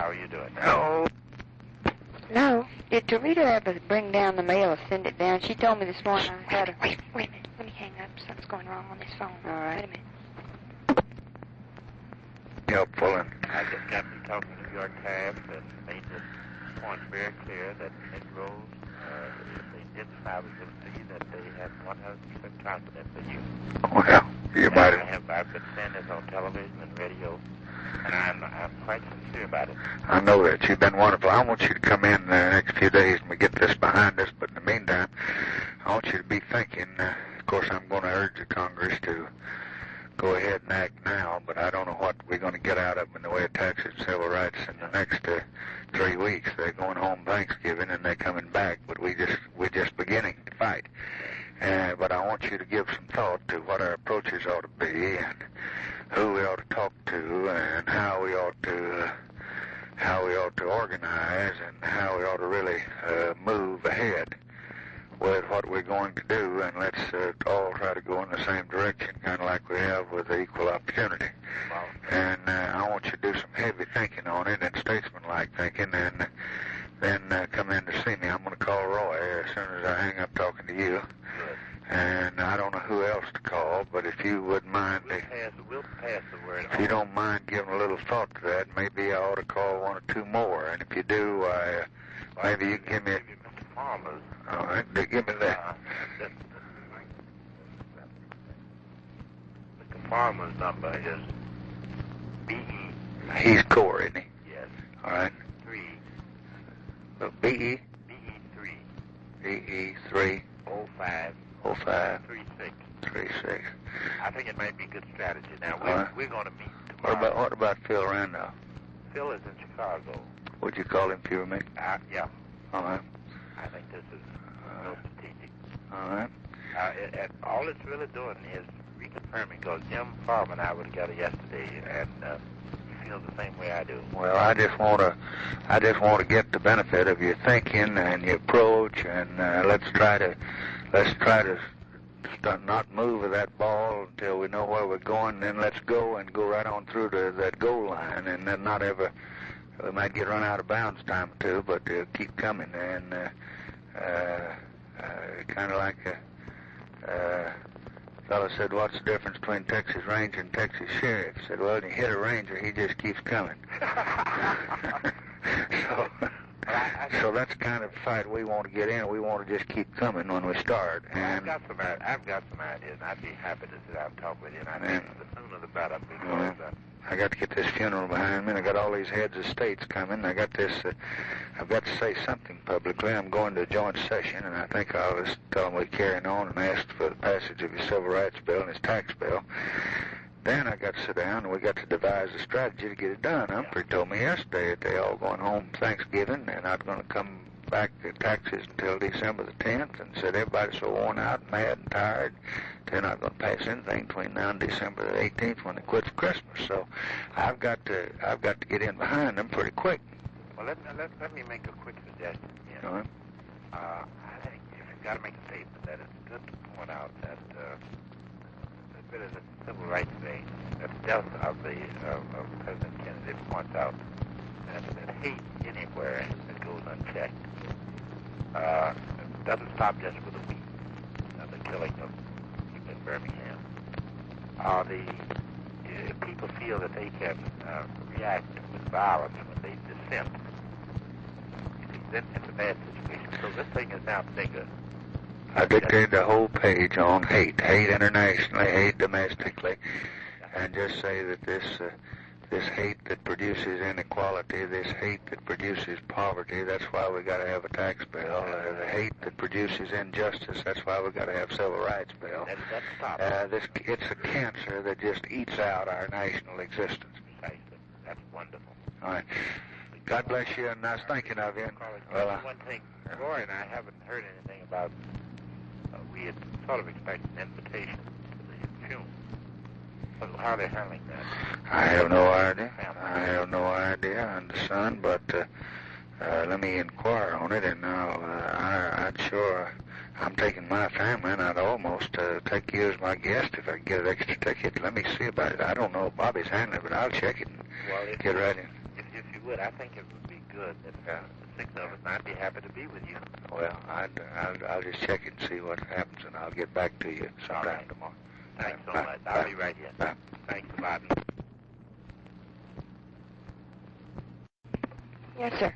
How are you doing? Oh. No. Did Tarita ever bring down the mail or send it down? She told me this morning I had a... Wait a minute. Let me hang up. Something's going wrong on this phone. All right. Wait a minute. Helpful. And I just got to talking to New York Times and made this point very clear that Negroes, they did see that they had 100% confidence in you. well, you might I've been saying this on television and radio, and I'm quite sincere about it. I know that. You've been wonderful. I want you to come in the next few days and we get this behind us. But in the meantime, I want you to be thinking. Of course, I'm going to urge the Congress to go ahead and act now, but I don't know what we're going to get out of them in the way of taxes and civil rights in the next 3 weeks. They're going home Thanksgiving and they're coming back, but we're just beginning to fight. But I want you to give some thought to what our approaches ought to be and who we ought to talk to and how we ought to organize and how we ought to really move ahead with what we're going to do, and let's all try to go in the same direction, kind of like we have with the equal opportunity. Wow. And I want you to do some heavy thinking on it and statesmanlike thinking, and then come in to see me. I'm going to call Roy as soon as I hang up talking to you. Good. And I don't know who else to call, but if you wouldn't mind, We'll pass the word on. if you don't mind giving a little thought to that, maybe I ought to call one or two more. And if you do, maybe you can give me Mr. Farmer's. all right, give me that. Mr. Farmer's number is BE. He's core, isn't he? Yes. All right. 3. BE? BE3. BE3. 05. 05. 36. 36. I think it might be a good strategy. Now, right. we're going to meet tomorrow. What about Phil Randolph? Phil is in Chicago. Would you call him if you were me? Yeah. All right. I think this is real strategic. All right. And all it's really doing is reconfirming, because Jim Farmer and I were together yesterday, and he feels the same way I do. Well, I just want to get the benefit of your thinking and your approach, and let's try to not move with that ball until we know where we're going. Then let's go and go right on through to that goal line, and then not ever. We might get run out of bounds time or two, but keep coming. And kind of like a fellow said, "What's the difference between Texas Ranger and Texas Sheriff?" Said, "Well, when you hit a Ranger, he just keeps coming." So that's the kind of fight we want to get in. We want to just keep coming when we start. And I've got some ideas, and I'd be happy to sit down and talk with you. And I think the sooner the better, because I got to get this funeral behind me, and I got all these heads of states coming. I got this. I've got to say something publicly. I'm going to a joint session, and I think I was telling we're carrying on and asked for the passage of his civil rights bill and his tax bill. Then I got to sit down, and we got to devise a strategy to get it done. Humphrey told me yesterday that they all going home Thanksgiving, and not going to come back to taxes until December the 10th, and said everybody's so worn out and mad and tired, they're not going to pass anything between now and December the 18th when they quit for Christmas. So I've got to get in behind them pretty quick. Well, let me make a quick suggestion. Yeah. All right. I think if you've got to make a statement, that it's good to point out that there is a civil rights day, that the death of President Kennedy points out that hate anywhere that goes unchecked doesn't stop just with the week, the killing of people in Birmingham. People feel that they can react with violence when they dissent. Then it's a bad situation. So this thing is now bigger. I dictated the whole page on hate internationally, hate domestically, and just say that this hate that produces inequality, this hate that produces poverty, that's why we got to have a tax bill. The hate that produces injustice, that's why we got to have civil rights bill. It's a cancer that just eats out our national existence. That's wonderful. All right. God bless you, and I was thinking of you. Well, one thing, Roy and I haven't heard anything about. We had sort of expected an invitation to the funeral. So how are they handling that? I have no idea. I understand, but let me inquire on it, and I'd sure. I'm taking my family, and I'd almost take you as my guest if I could get an extra ticket. Let me see about it. I don't know if Bobby's handling it, but I'll check it and get right in. If you would. I think it would be good if the six of us, and I'd be happy to be with you. Well, I'll just check it and see what happens, and I'll get back to you sometime tomorrow. Thanks so Bye. much. I'll be right here. Bye. Thanks a lot. Yes, sir.